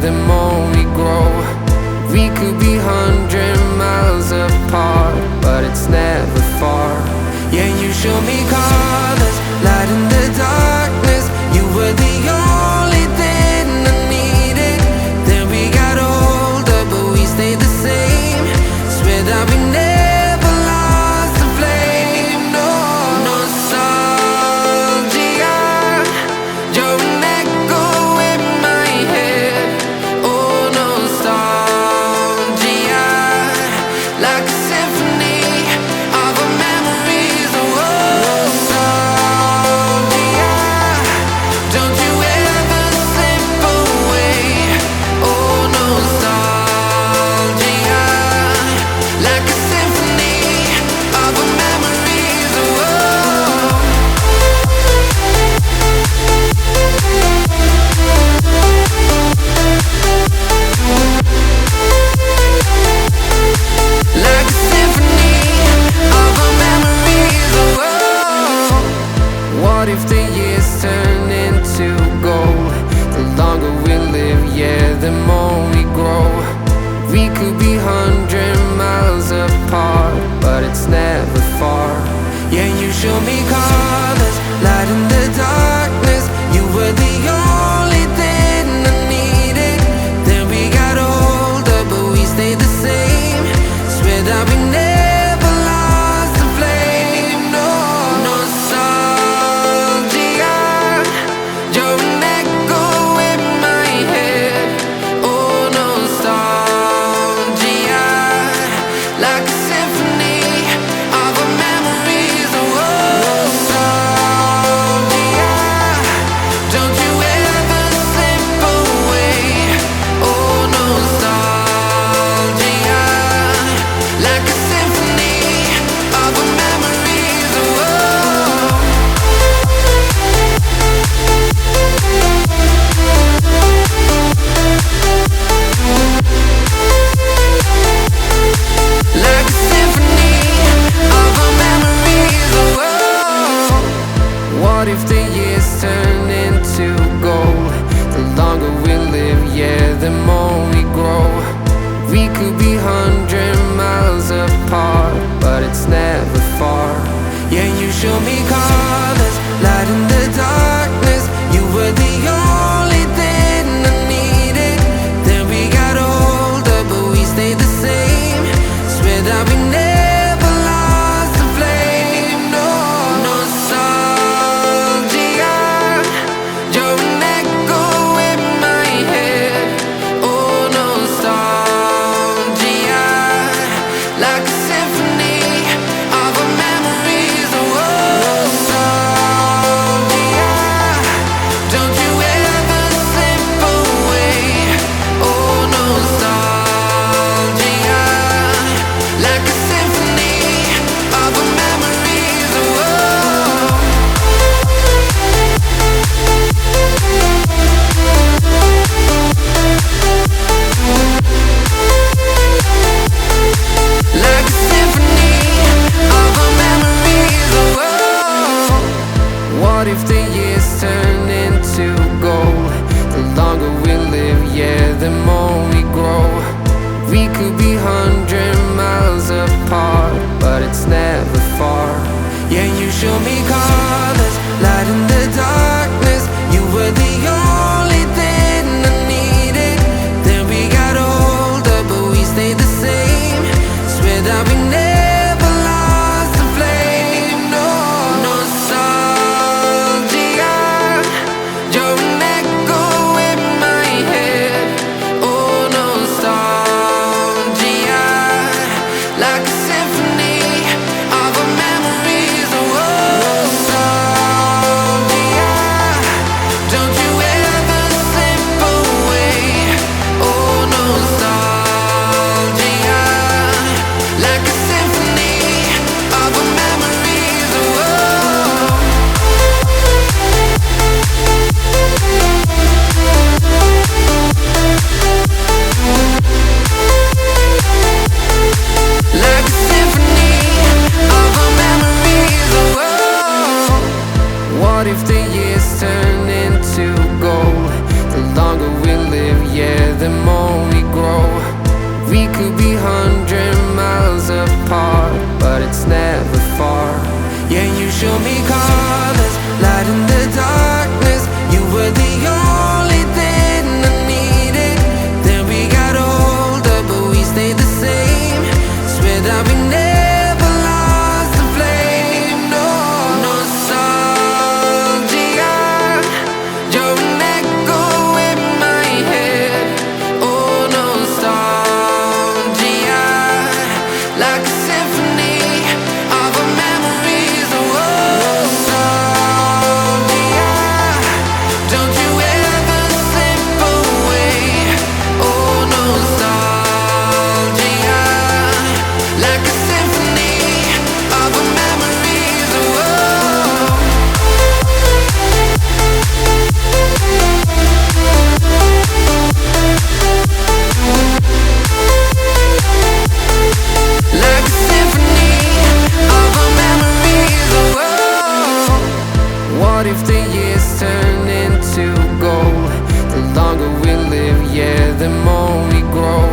the more we grow. We could be 100 miles apart, but it's never far. Yeah, you show me colors, light in the darkness. You were the only thing I needed. Then we got older, but we stayed the same. Swear that we never lost the flame. No nostalgia, you're an echo in my head. Oh, nostalgia, like a symphony of our memories. Oh, nostalgia, don't you ever slip away. Oh, nostalgia, like a symphony of our memories. Oh, like a symphony of our memories. Oh, what if the years turn into gold? The longer we live, yeah, the more we grow. We could be 100 miles apart, but it's never far. Yeah, you show me colors, light in the darkness. You were the only thing I needed. Then we got older, but we stayed the same. Swear that we never lost the flame. No nostalgia, you're an echo in my head. Oh, nostalgia, like a symphony of our memories. Oh, nostalgia, don't you ever slip away. Oh, nostalgia, like a symphony of our memories. Oh, like a symphony of our memories. Oh, what if the years turn into gold? The longer we live, yeah, the more we grow. We could be 100 miles apart, but it's never far. Yeah, you show me colors, light in the darkness. You were the only thing I needed. Then we got older, but we stayed the same. Swear that we never lost the flame. No nostalgia, you're an echo in my head. Oh, nostalgia, like a symphony of our memories. Oh, nostalgia, don't you ever slip away. Oh, nostalgia, like a symphony of our memories. Oh, like a symphony of our memories. Oh, what if the years turn into gold? The longer we live, yeah, the more we grow. We could be 100 miles apart, but it's never far. Yeah, you show me colors, light in the darkness. You were the only thing I needed. Then we got older, but we stayed the same. Swear that we never lost the flame. No nostalgia, you're an echo in my head. Oh, nostalgia, like a symphony of our memories. Oh, nostalgia, the more we grow. We could be 100 miles apart, but it's never far. Yeah, you show me colors, light in the darkness. You were the only thing I needed. Then we got older, but we stayed the same. Swear that we never lost the flame. No, nostalgia, you're an echo in my head. Oh, nostalgia, like a symphony of our memories. Oh, nostalgia, don't you ever slip away. Oh, nostalgia, like a symphony of our memories. Oh, like a symphony of our memories. Oh, what if the years turn into gold? The longer we live, yeah, the more we grow.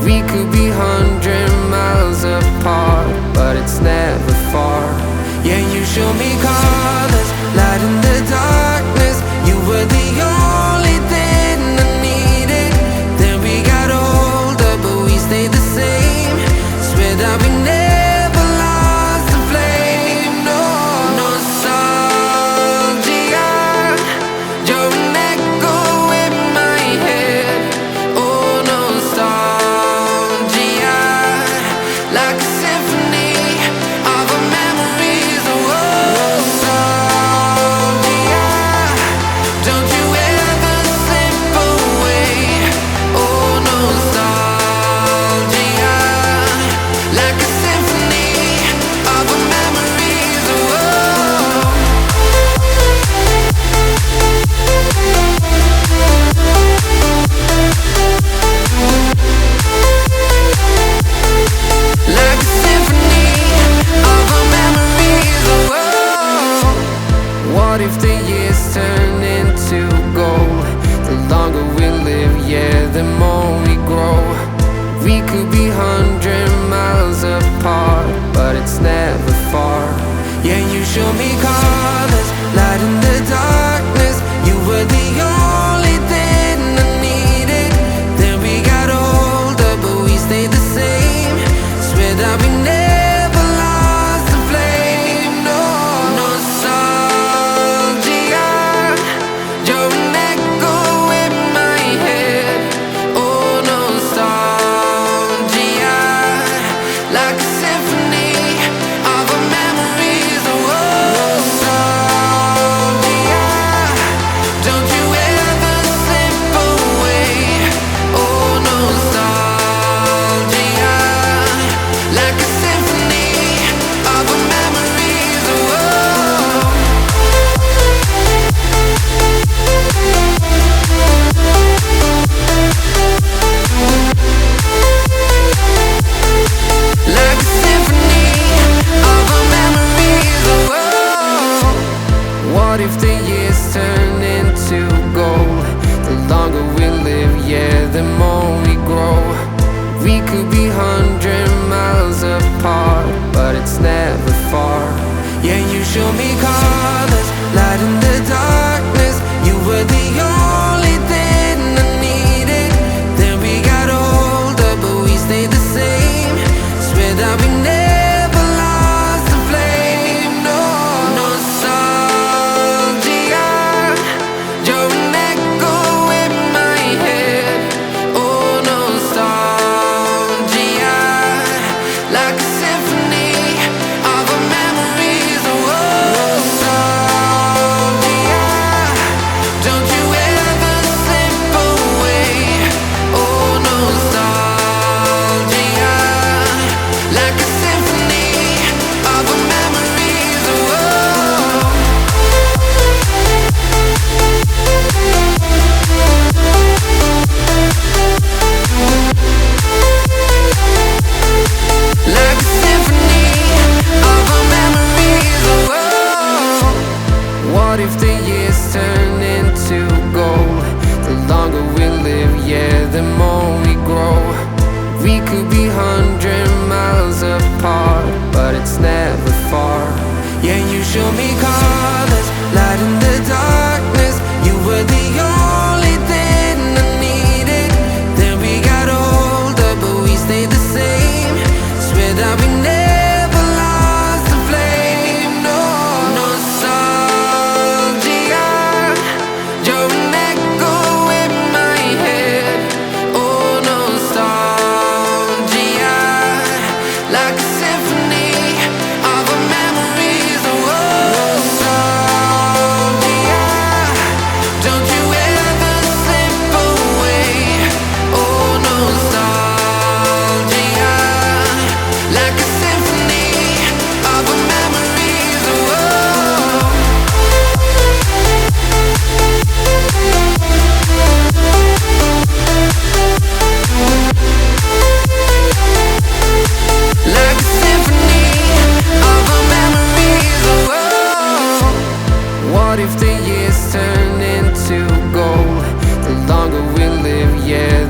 We could be 100 miles apart, but it's never far. Yeah, you show me colors, light in the darkness. You were the only thing I needed. Then we got older, but we stayed the same. Swear that we never lost the flame. No, nostalgia, you're an echo in my head. Oh, nostalgia, like a symphony of our memories. Oh, nostalgia, don't you ever slip away. Oh, nostalgia, like a symphony of our memories. Oh, like a symphony of our memories. Oh, what if the years turn into gold? The longer we live, yeah, the more we grow. We could be 100 miles apart, but it's never far. Yeah, you show me colors, light in the darkness. You were the only thing I needed. Then we got older, but we stayed the same. Swear that we never lost the flame. No, nostalgia, you're an echo in my head. Oh, nostalgia, like a symphony of our memories. Oh, nostalgia, don't you ever slip away. Oh, nostalgia, like a symphony of our memories. Oh, like a symphony of our memories. Oh, what if the years turn into gold? The longer we live, yeah, the more we grow. We could be 100 miles apart, but it's never far. Yeah, you show me colors, light in the darkness. You were the only thing I needed. Then we got older, but we stayed the same. Swear that we never lost the flame. No, nostalgia, you're an echo in my head. Oh, nostalgia,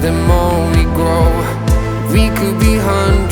the more we grow. We could be hundreds